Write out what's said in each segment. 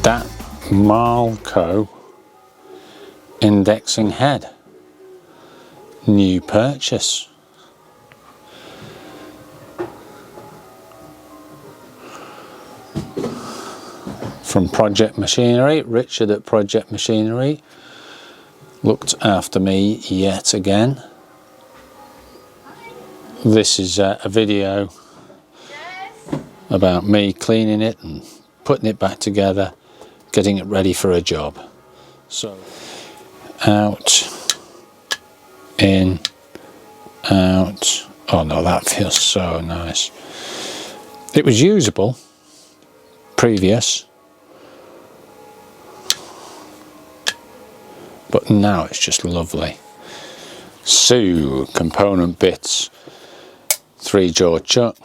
That Marlco indexing head, new purchase. From Project Machinery. Richard at Project Machinery looked after me yet again. This is a video about me cleaning it and putting it back together, getting it ready for a job. So out, in, out. Oh no, that feels so nice. It was usable previous, but now it's just lovely. So, component bits, 3-jaw chuck,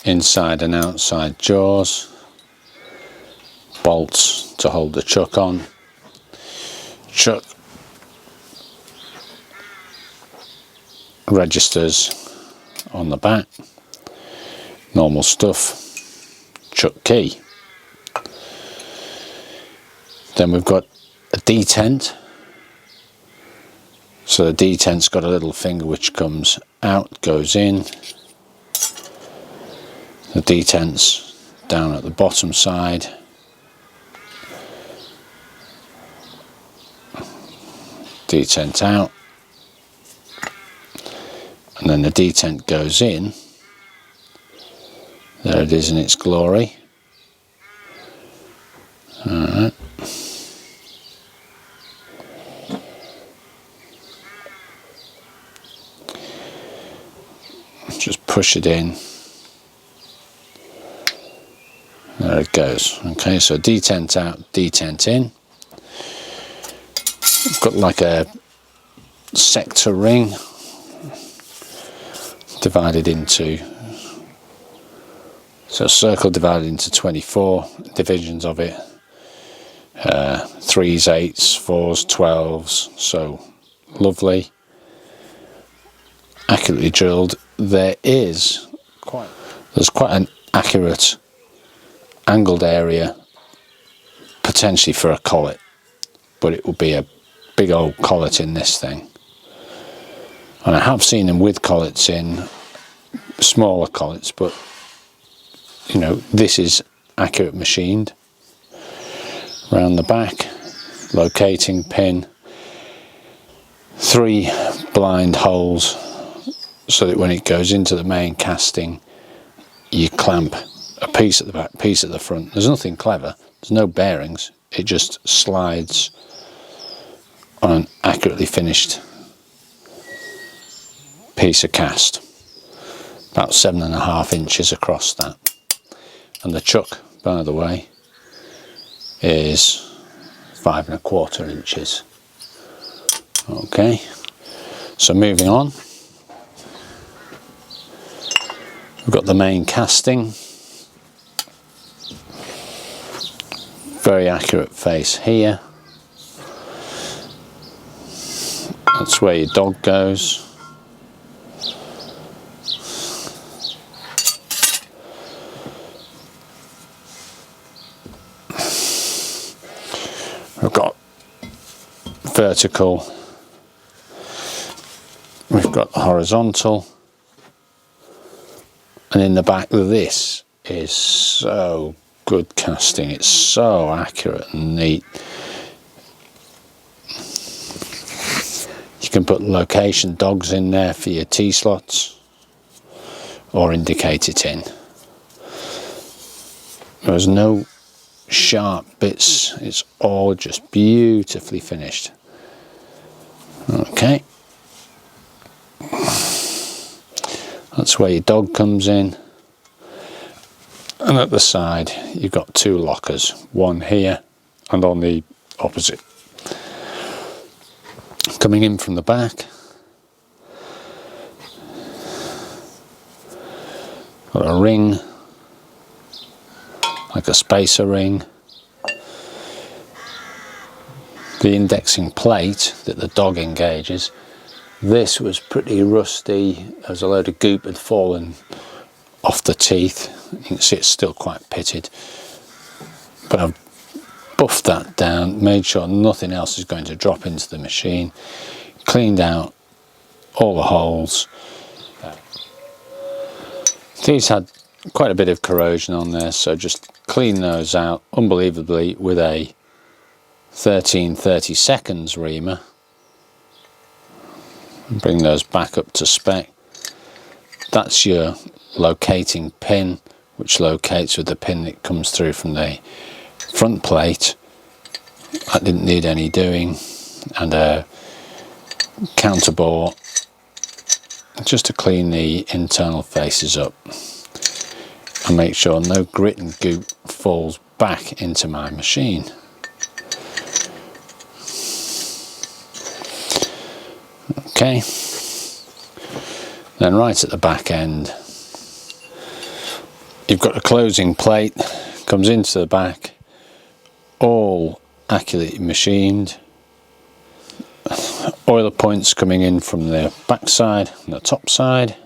inside and outside jaws, bolts to hold the chuck on, chuck registers on the back, normal stuff, chuck key. Then we've got a detent. So the detent's got a little finger which comes out, goes in. The detent's down at the bottom side. Detent out. And then the detent goes in. There it is in its glory. Alright. Just push it in. There it goes. Okay, so detent out, detent in. We've got like a sector ring divided into, so a circle divided into 24 divisions of it. 3s, 8s, 4s, 12s. So lovely. Accurately drilled. There's quite an accurate angled area potentially for a collet, but it will be a big old collet in this thing. And I have seen them with collets in smaller collets, but you know, this is accurate machined. Around the back, locating pin, 3 blind holes, so that when it goes into the main casting, you clamp a piece at the back, piece at the front. There's nothing clever, there's no bearings, it just slides on an accurately finished piece of cast, about 7.5 inches across that. And the chuck, by the way, is 5.25 inches. Okay, so moving on, we've got the main casting, very accurate face here. That's where your dog goes. We've got vertical, we've got horizontal, and in the back of this is so good casting, it's so accurate and neat. You can put location dogs in there for your T-slots or indicate it in. There's no sharp bits, it's all just beautifully finished. Okay, that's where your dog comes in, and at the side you've got 2 lockers, one here and on the opposite. Coming in from the back, got a ring, like a spacer ring. The indexing plate that the dog engages, this was pretty rusty, as a load of goop had fallen off the teeth. You can see it's still quite pitted. but I've buffed that down, made sure nothing else is going to drop into the machine, cleaned out all the holes. These had quite a bit of corrosion on there, so just clean those out unbelievably with a 13/32 reamer. Bring those back up to spec. That's your locating pin, which locates with the pin that comes through from the front plate. That didn't need any doing, and a counterbore just to clean the internal faces up and make sure no grit and goop falls back into my machine. Okay, then right at the back end you've got a closing plate, comes into the back, all accurately machined, oiler points coming in from the back side and the top side,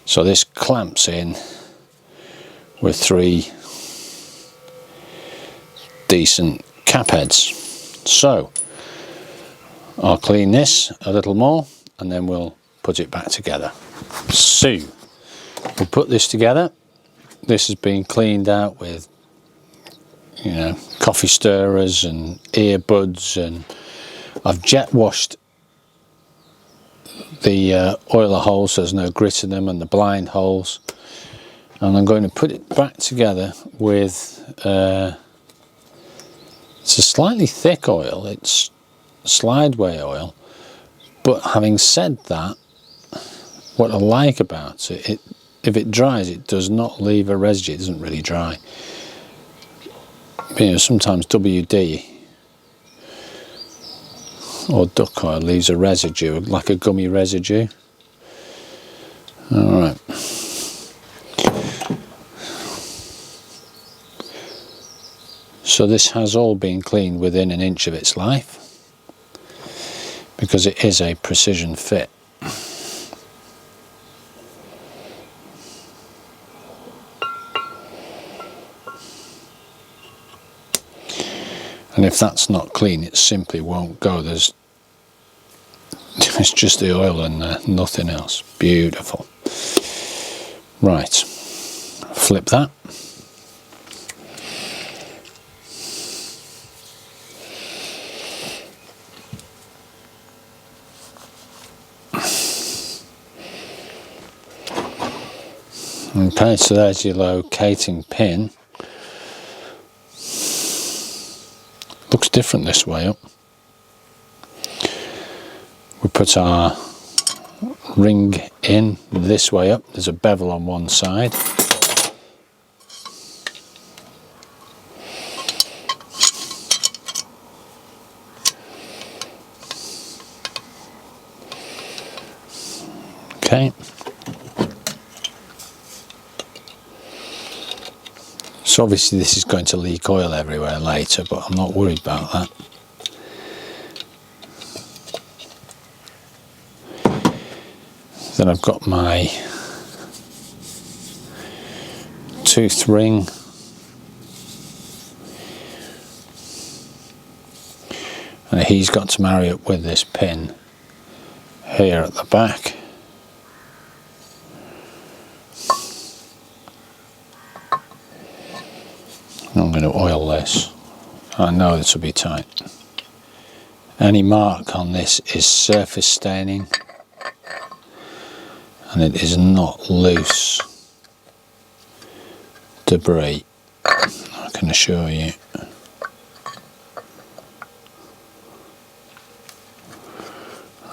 so this clamps in with 3 decent cap heads. So I'll clean this a little more and then we'll put it back together. So we'll put this together. This has been cleaned out with, you know, coffee stirrers and earbuds, and I've jet washed the oiler holes so there's no grit in them, and the blind holes, and I'm going to put it back together with it's a slightly thick oil, it's slideway oil, but having said that, what I like about it, if it dries, it does not leave a residue. It doesn't really dry. You know, sometimes WD or duck oil leaves a residue, like a gummy residue. Alright. So this has all been cleaned within an inch of its life, because it is a precision fit. And if that's not clean, it simply won't go. It's just the oil in there, nothing else. Beautiful. Right, flip that. Okay, so there's your locating pin. Looks different this way up. We put our ring in this way up. There's a bevel on one side. Okay. So obviously this is going to leak oil everywhere later, but I'm not worried about that. Then I've got my tooth ring. And he's got to marry up with this pin here at the back. I'm going to oil this. I know this will be tight. Any mark on this is surface staining, and it is not loose debris, I can assure you.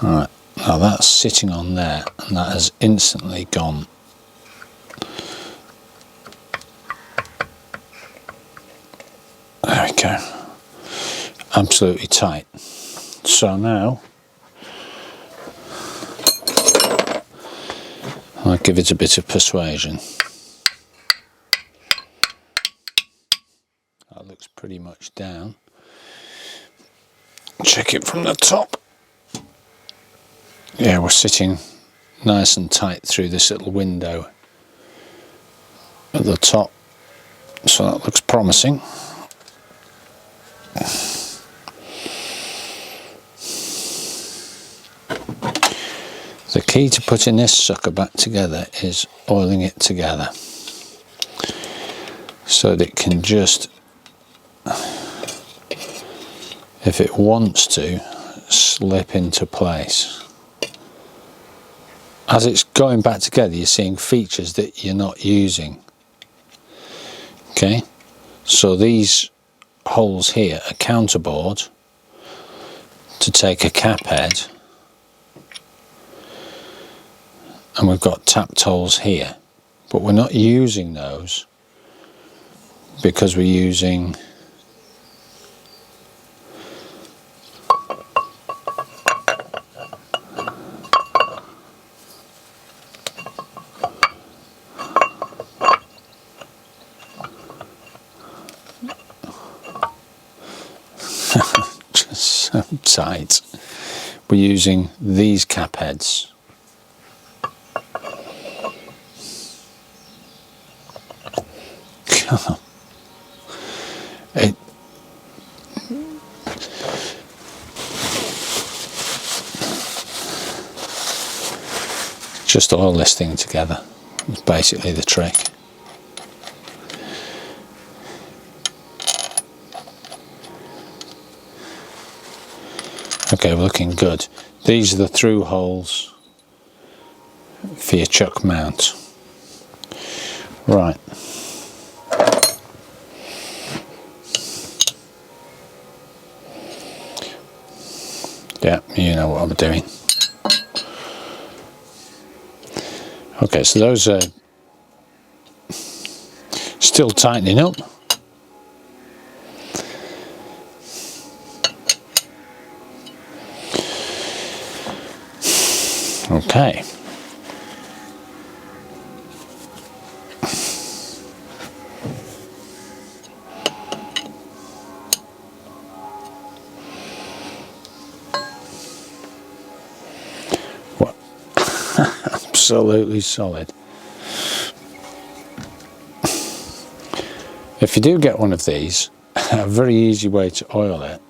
Alright, now that's sitting on there, and that has instantly gone. There we go. Absolutely tight. So now I'll give it a bit of persuasion. That looks pretty much down. Check it from the top. Yeah, we're sitting nice and tight through this little window at the top. So that looks promising. The key to putting this sucker back together is oiling it together so that it can just, if it wants to, slip into place. As it's going back together, you're seeing features that you're not using. Okay, so these holes here are counterbored to take a cap head, and we've got tapped holes here, but we're not using those because we're using just so tight. We're using these cap heads. Just oil this thing together. It's basically the trick. Okay, we're looking good. These are the through holes for your chuck mount. Right. Yeah, you know what I'm doing. Okay, so those are still tightening up. Okay. What? Absolutely solid. If you do get one of these, a very easy way to oil it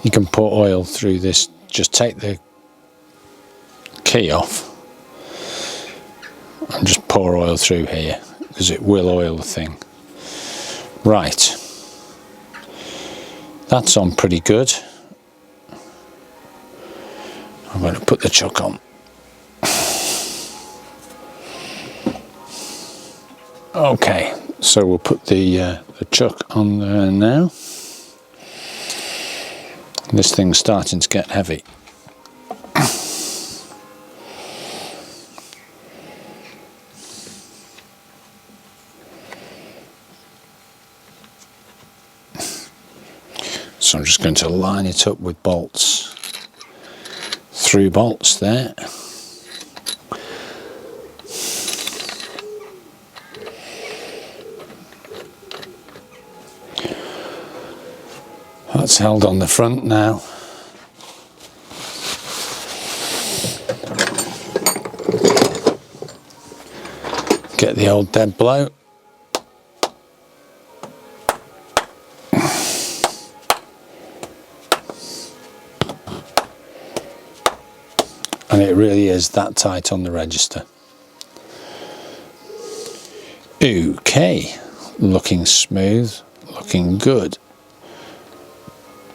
you can pour oil through this. Just take the key off and just pour oil through here because it will oil the thing. Right, that's on pretty good. I'm going to put the chuck on. Okay, so we'll put the chuck on there now. This thing's starting to get heavy. So I'm just going to line it up with bolts. 3 bolts there. That's held on the front now. Get the old dead blow. And it really is that tight on the register. Okay, looking smooth, looking good.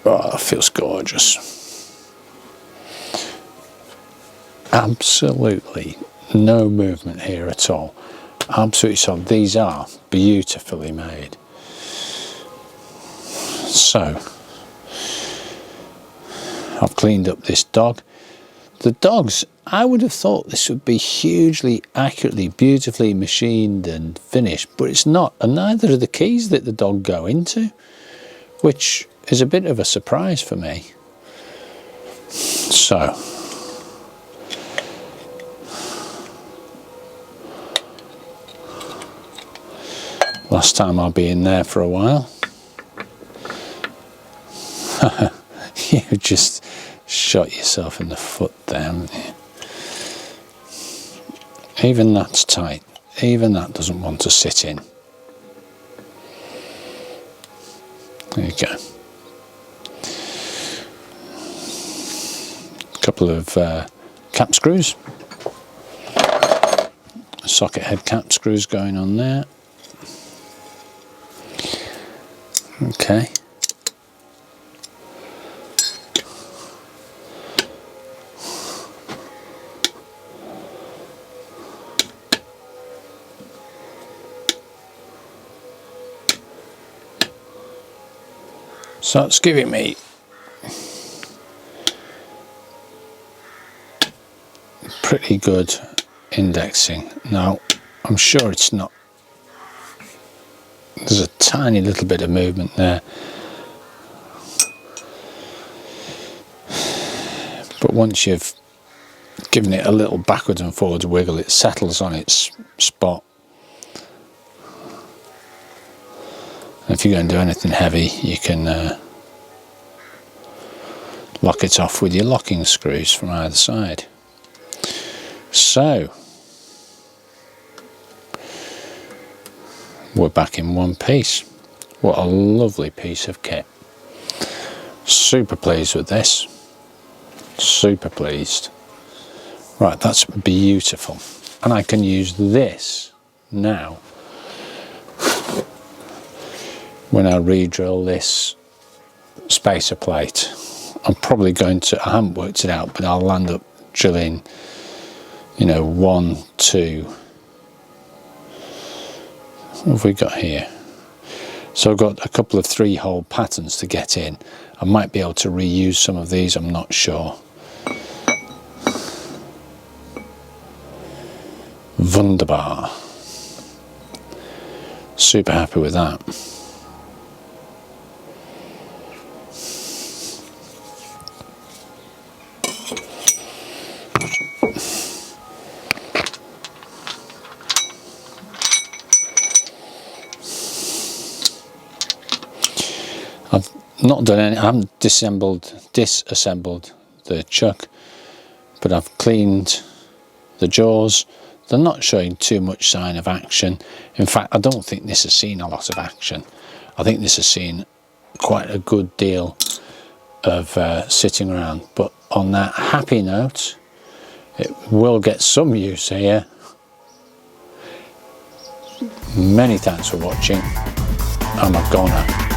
Oh, that feels gorgeous. Absolutely no movement here at all. Absolutely solid. These are beautifully made. So, I've cleaned up this dog. The dogs, I would have thought this would be hugely accurately, beautifully machined and finished, but it's not. And neither are the keys that the dog go into, which is a bit of a surprise for me. So, last time I'll be in there for a while. You just shot yourself in the foot there, haven't you? Even that's tight. Even that doesn't want to sit in. There you go. A couple of cap screws. Socket head cap screws going on there. Okay. So it's giving me pretty good indexing. Now, I'm sure it's not, there's a tiny little bit of movement there, but once you've given it a little backwards and forwards wiggle, it settles on its spot. And if you're going to do anything heavy, you can lock it off with your locking screws from either side. So we're back in one piece. What a lovely piece of kit. Super pleased with this. Super pleased. Right, that's beautiful. And I can use this now when I re-drill this spacer plate. I'm probably going to, I haven't worked it out, but I'll land up drilling, you know, 1, 2. What have we got here? So I've got a couple of 3-hole patterns to get in. I might be able to reuse some of these, I'm not sure. Wunderbar. Super happy with that. I've not done any, I haven't disassembled the chuck, but I've cleaned the jaws. They're not showing too much sign of action. In fact, I don't think this has seen a lot of action. I think this has seen quite a good deal of sitting around. But on that happy note, it will get some use here. Many thanks for watching. I'm a goner.